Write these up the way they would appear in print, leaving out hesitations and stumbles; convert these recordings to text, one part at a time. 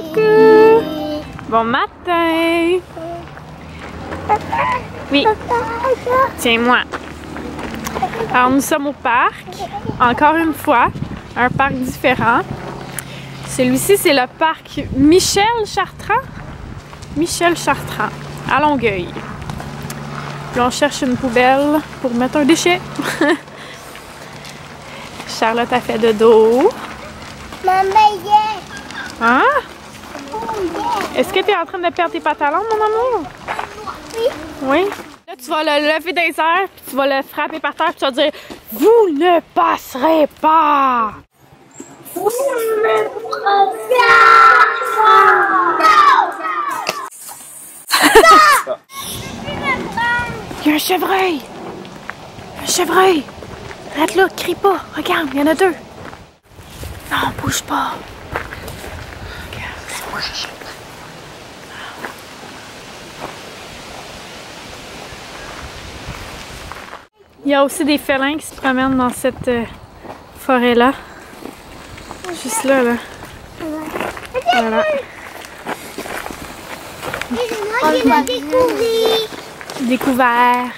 Coucou! Bon matin! Oui. Tiens-moi. Alors nous sommes au parc. Encore une fois, un parc différent. Celui-ci, c'est le parc Michel Chartrand. Michel Chartrand, à Longueuil. Là, on cherche une poubelle pour mettre un déchet. Charlotte a fait dodo. Maman, Hein? Est-ce que tu es en train de perdre tes pantalons, mon amour? Oui. Oui? Là, tu vas le lever des airs, puis tu vas le frapper par terre, puis tu vas dire « Vous ne passerez pas! » Vous ne Il y a un chevreuil! Un chevreuil! Arrête là, crie pas! Regarde, il y en a deux! Non, bouge pas! Il y a aussi des félins qui se promènent dans cette forêt-là. Juste là, là. Voilà. On l'a découvert. Découvert.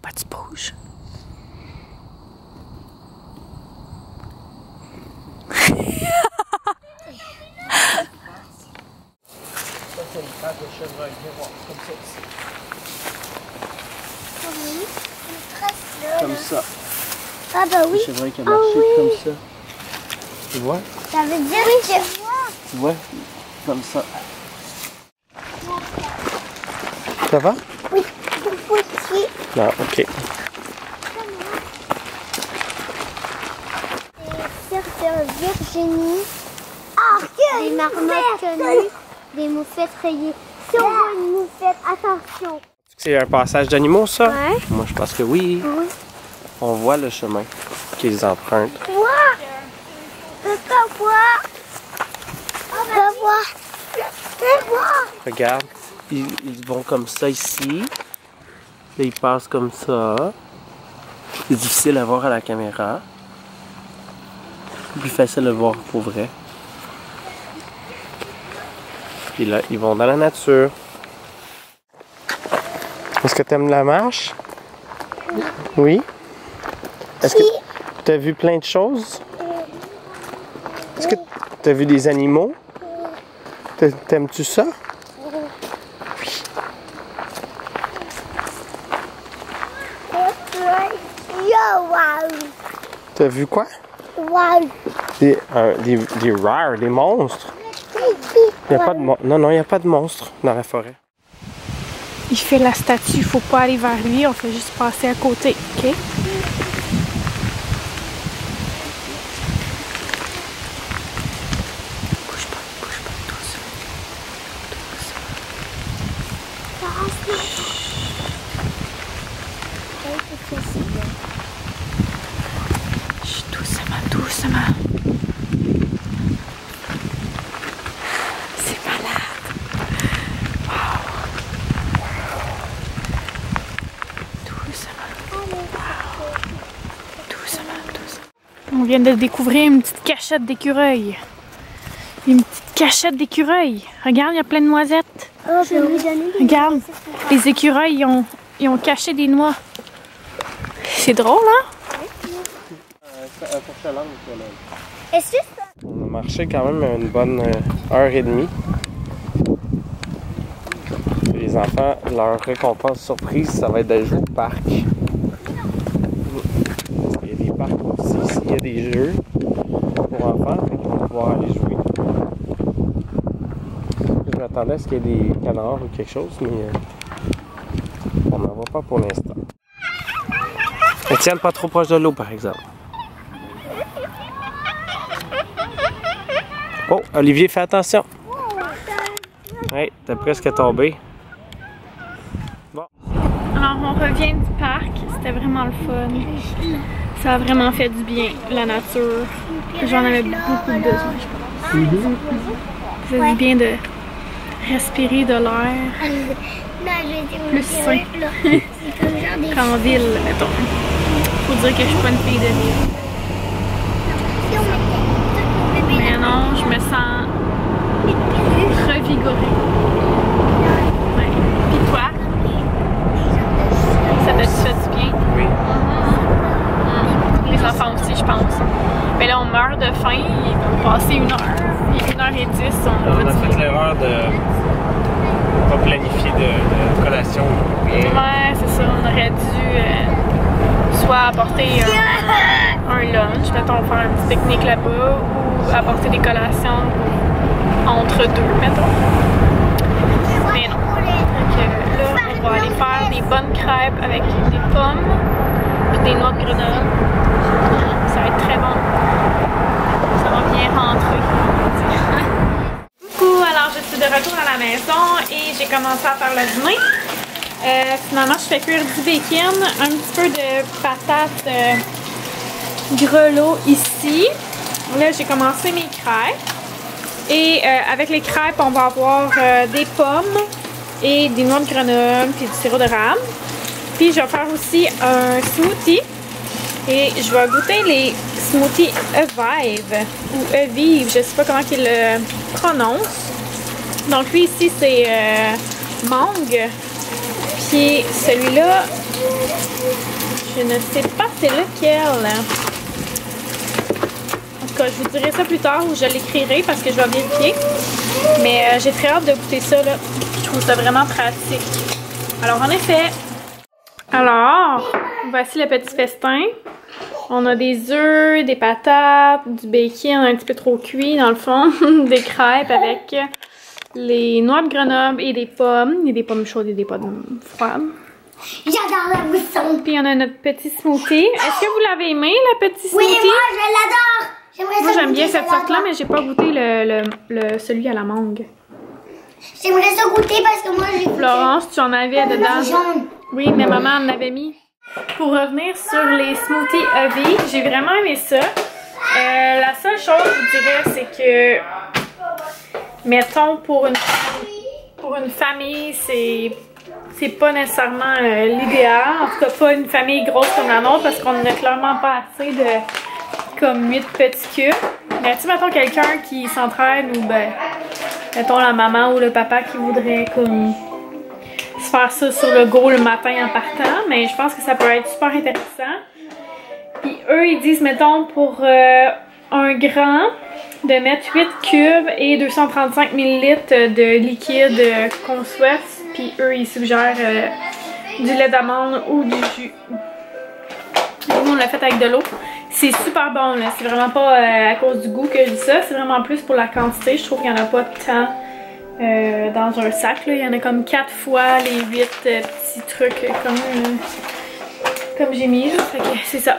Pas tu bouges. C'est une trace de chevreuil, viens voir, comme ça ici. Oui, une trace là. Comme ça. Ah bah oui. Le chevreuil qui a marché comme ça. Tu vois? Ça veut dire que... Tu vois? Comme ça. Ça va? Oui, tout petit. Non, ok. Sœur Virginie. Des marmottes connues. Des moufettes rayées. Si on voit une moufette, attention. C'est un passage d'animaux, ça? Ouais. Moi, je pense que oui. Oui. On voit le chemin qu'ils empruntent. Voir. Papa, voir. Papa, voir. Papa, voir. Regarde, ils vont comme ça ici. Là, ils passent comme ça. C'est difficile à voir à la caméra. C'est plus facile de voir pour vrai. Puis là, ils vont dans la nature. Est-ce que tu aimes la marche? Oui? Est-ce que tu as vu plein de choses? Est-ce que tu as vu des animaux? T'aimes-tu ça? Yo, wow. T'as vu quoi? Wow. Des rares, des monstres. Il y a pas de non, il n'y a pas de monstres dans la forêt. Il fait la statue, il faut pas aller vers lui, on fait juste passer à côté, ok? Bouge pas, douce. Chut, doucement. C'est malade. Wow. Doucement. On vient de découvrir une petite cachette d'écureuil. Une petite cachette d'écureuil. Regarde, il y a plein de noisettes. Oh, je vais lui donner des... Regarde, les écureuils, ils ont caché des noix. C'est drôle, hein? Est-ce que ça... On a marché quand même une bonne heure et demie. Les enfants, leur récompense surprise, ça va être d'aller jouer au parc. Il y a des parcs aussi, ici, il y a des jeux pour enfants, ils vont pouvoir aller jouer. Je m'attendais à ce qu'il y ait des canards ou quelque chose, mais on n'en voit pas pour l'instant. Ne tienne pas trop proche de l'eau, par exemple. Oh, Olivier, fais attention. Oui, t'es presque tombé. Bon. Alors, on revient du parc. C'était vraiment le fun. Ça a vraiment fait du bien, la nature. J'en avais beaucoup besoin, je pense. Ça fait du bien de respirer de l'air plus sain qu'en ville, mettons. Faut dire que je suis pas une fille de ville. Mais non, je me sens revigorée. Ouais. Puis toi? Ça t'a fait du bien? Oui. Les enfants aussi, je pense. Mais là, on meurt de faim. Il est comme passé 1 heure. Il est 1h10. On a fait l'erreur de pas planifier de collation. Ouais, c'est ça. On aurait dû soit apporter un lunch, mettons, faire un petit pique-nique là-bas, ou apporter des collations entre deux, mettons. Mais non. Donc là, on va aller faire des bonnes crêpes avec des pommes puis des noix de Grenoble. Ça va être très bon. Ça va bien rentrer. Coucou, alors je suis de retour à la maison et j'ai commencé à faire le dîner. Finalement, je fais cuire du bacon, un petit peu de patates grelots ici. Là, j'ai commencé mes crêpes. Et avec les crêpes, on va avoir des pommes et des noix de Grenoble puis du sirop d'érable. Puis je vais faire aussi un smoothie. Et je vais goûter les smoothies Evive ou Evive, je sais pas comment ils le prononcent. Donc lui ici c'est mangue. Puis celui-là, je ne sais pas c'est lequel. En tout cas, je vous dirai ça plus tard ou je l'écrirai parce que je vais vérifier. Mais j'ai très hâte de goûter ça là. Je trouve ça vraiment pratique. Alors en effet, alors voici le petit festin. On a des œufs, des patates, du bacon un petit peu trop cuit dans le fond, des crêpes avec les noix de Grenoble et des pommes. Il y a des pommes chaudes et des pommes froides. J'adore la boisson. Puis on a notre petit smoothie. Est-ce que vous l'avez aimé, le petit smoothie? Oui, moi je l'adore. Moi j'aime bien cette sorte-là, mais j'ai pas goûté celui à la mangue. J'aimerais ça goûter parce que moi j'ai goûté. Florence, tu en avais dedans? Jaune. Oui, mais maman en avait mis. Pour revenir sur les smoothies Evive, j'ai vraiment aimé ça. La seule chose, je vous dirais, c'est que, mettons, pour une famille, c'est pas nécessairement l'idéal. En tout cas, pas une famille grosse comme la nôtre, parce qu'on n'a clairement pas assez de, comme 8 petits cubes. Mais tu sais, mettons, quelqu'un qui s'entraîne, ou ben, mettons, la maman ou le papa qui voudrait, comme, se faire ça sur le go le matin en partant, mais je pense que ça peut être super intéressant. Puis eux, ils disent, mettons, pour un grand, de mettre 8 cubes et 235 ml de liquide qu'on souhaite. Puis eux, ils suggèrent du lait d'amande ou du jus. Nous, on l'a fait avec de l'eau. C'est super bon, là. C'est vraiment pas à cause du goût que je dis ça. C'est vraiment plus pour la quantité. Je trouve qu'il n'y en a pas tant dans un sac. Là. Il y en a comme 4 fois les 8 petits trucs comme j'ai mis. Fait que c'est ça.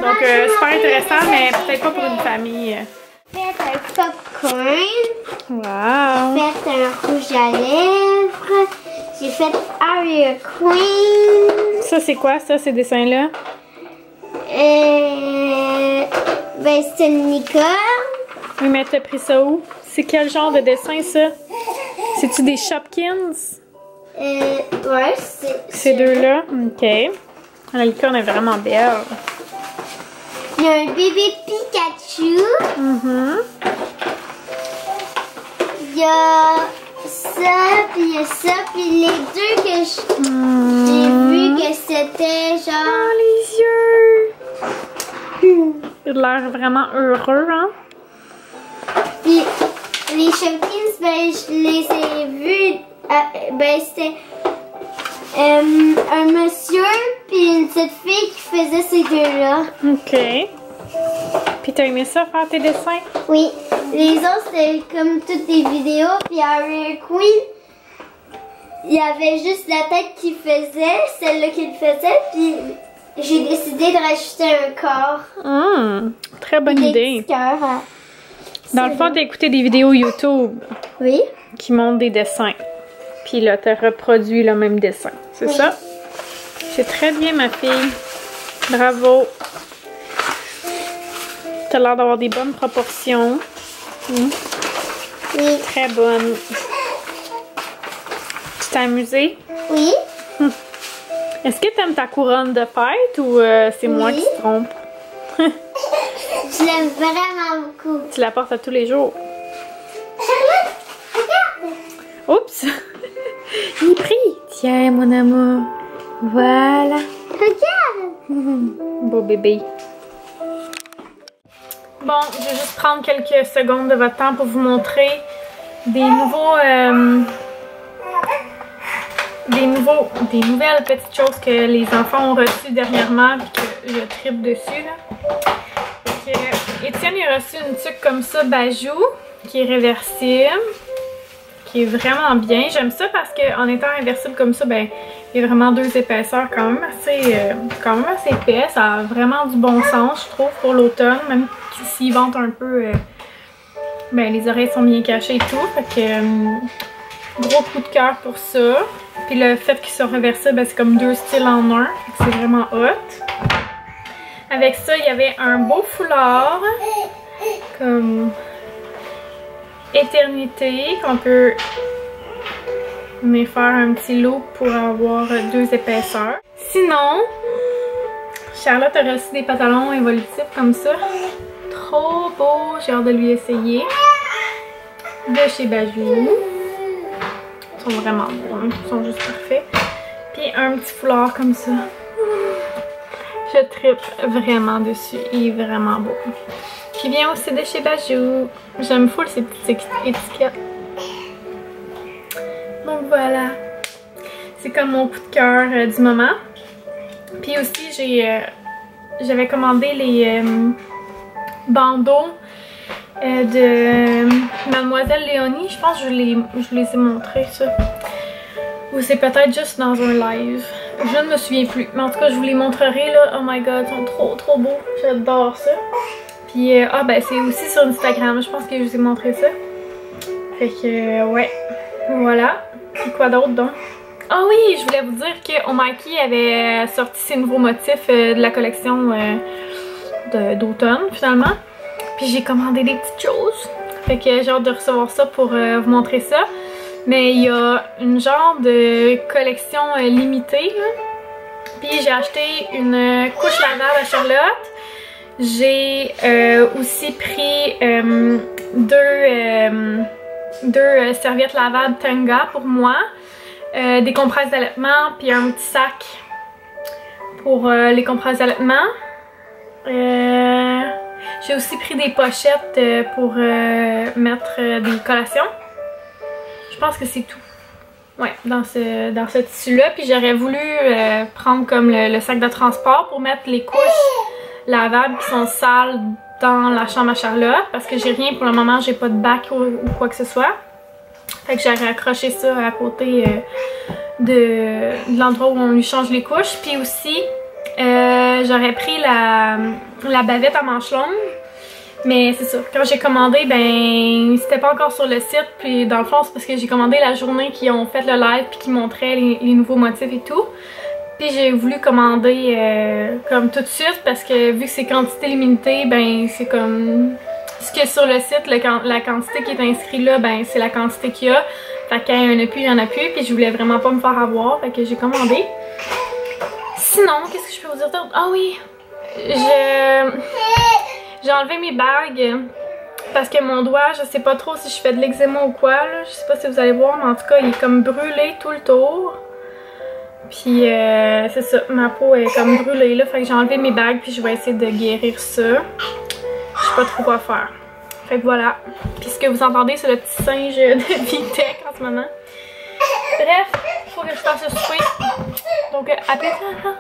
Donc, super intéressant, mais peut-être pas pour une famille. Faites un popcorn. Wow! Faites un rouge à lèvres. J'ai fait Harry Queen. Ça, c'est quoi, ça, ces dessins-là? Ben, c'est une licorne. Oui, mais t'as pris ça où? C'est quel genre de dessin, ça? C'est-tu des Shopkins? Ouais, c'est... Ces deux-là? OK. La licorne est vraiment belle. Il y a un bébé Pikachu. Il y a ça, puis il y a ça, puis les deux que j'ai vu que c'était genre... Oh, les yeux! Il a l'air vraiment heureux, hein? Puis les Shopkins, ben je les ai vus, ben c'était un monsieur puis une petite fille qui faisait ces deux-là. OK. Puis t'as aimé ça, faire tes dessins? Oui. Les autres, c'était comme toutes des vidéos. Puis Harry Queen, il y avait juste la tête qui faisait, celle-là qui le faisait. Puis j'ai décidé de rajouter un corps. Très bonne idée. Petits cœurs, hein. Dans le fond, t'as écouté des vidéos YouTube Oui. qui montrent des dessins. Puis là, t'as reproduit le même dessin. C'est ça? C'est très bien, ma fille. Bravo. T'as l'air d'avoir des bonnes proportions. Oui. Très bonne. Tu t'es amusée? Oui. Est-ce que t'aimes ta couronne de fête ou c'est moi qui se trompe? Je l'aime vraiment beaucoup. Tu la portes à tous les jours. Oups! Il est pris! Tiens, mon amour. Voilà. Regarde! Beau bébé. Bon, je vais juste prendre quelques secondes de votre temps pour vous montrer des nouvelles petites choses que les enfants ont reçues dernièrement et que je tripe dessus. Là. Étienne a reçu une tuque comme ça, Bajou, qui est réversible, qui est vraiment bien. J'aime ça parce qu'en étant réversible comme ça, ben, il y a vraiment deux épaisseurs quand même assez épais. Ça a vraiment du bon sens, je trouve, pour l'automne. Même s'il vente un peu, ben, les oreilles sont bien cachées et tout. Fait que, gros coup de cœur pour ça. Puis le fait qu'ils soient réversibles, ben, c'est comme deux styles en un. C'est vraiment hot. Avec ça, il y avait un beau foulard. Comme éternité, qu'on peut venir faire un petit loop pour avoir deux épaisseurs. Sinon, Charlotte a reçu des pantalons évolutifs comme ça. Trop beau, j'ai hâte de lui essayer. De chez Bajou. Ils sont vraiment beaux, ils sont juste parfaits. Puis un petit foulard comme ça. Je trippe vraiment dessus, il est vraiment beau. Qui vient aussi de chez Bajou. J'aime full ces petites étiquettes. Donc voilà. C'est comme mon coup de cœur du moment. Puis aussi, j'avais commandé les bandeaux de Mademoiselle Léonie. Je pense que je les ai montrés, ça. Ou c'est peut-être juste dans un live. Je ne me souviens plus. Mais en tout cas, je vous les montrerai là. Oh my god, ils sont trop beaux. J'adore ça. Puis, ben c'est aussi sur Instagram. Je pense que je vous ai montré ça. Fait que, ouais. Voilà. Puis quoi d'autre donc? Ah oui, je voulais vous dire que Omaki avait sorti ses nouveaux motifs de la collection d'automne finalement. Puis j'ai commandé des petites choses. Fait que j'ai hâte de recevoir ça pour vous montrer ça. Mais il y a une genre de collection limitée. Là. Puis j'ai acheté une couche lavable à Charlotte. J'ai aussi pris deux serviettes lavables Tenga pour moi. Des compresses d'allaitement, puis un petit sac pour les compresses d'allaitement. J'ai aussi pris des pochettes pour mettre des collations. Je pense que c'est tout. Ouais, dans ce tissu-là. Puis j'aurais voulu prendre comme le sac de transport pour mettre les couches lavables qui sont sales dans la chambre à Charlotte. Parce que j'ai rien pour le moment, j'ai pas de bac ou quoi que ce soit. Fait que j'aurais accroché ça à côté de l'endroit où on lui change les couches. Puis aussi, j'aurais pris la bavette à manches longues. Mais c'est ça, quand j'ai commandé, ben c'était pas encore sur le site. Puis dans le fond, c'est parce que j'ai commandé la journée qu'ils ont fait le live puis qu'ils montraient les nouveaux motifs et tout. Puis j'ai voulu commander comme tout de suite parce que vu que c'est quantité limitée, ben c'est comme ce qu'il y a sur le site, la quantité qui est inscrite là, ben c'est la quantité qu'il y a. Fait qu'il y en a plus, il y en a plus. Puis je voulais vraiment pas me faire avoir, fait que j'ai commandé. Sinon, qu'est-ce que je peux vous dire d'autre? Ah oui! J'ai enlevé mes bagues parce que mon doigt, je sais pas trop si je fais de l'eczéma ou quoi, là. Je sais pas si vous allez voir, mais en tout cas, il est comme brûlé tout le tour. Puis c'est ça, ma peau est comme brûlée là, fait que j'ai enlevé mes bagues puis je vais essayer de guérir ça. Je sais pas trop quoi faire. Fait que voilà. Puis ce que vous entendez, c'est le petit singe de Vitek en ce moment. Bref, il faut que je fasse le souper. Donc à plus tard.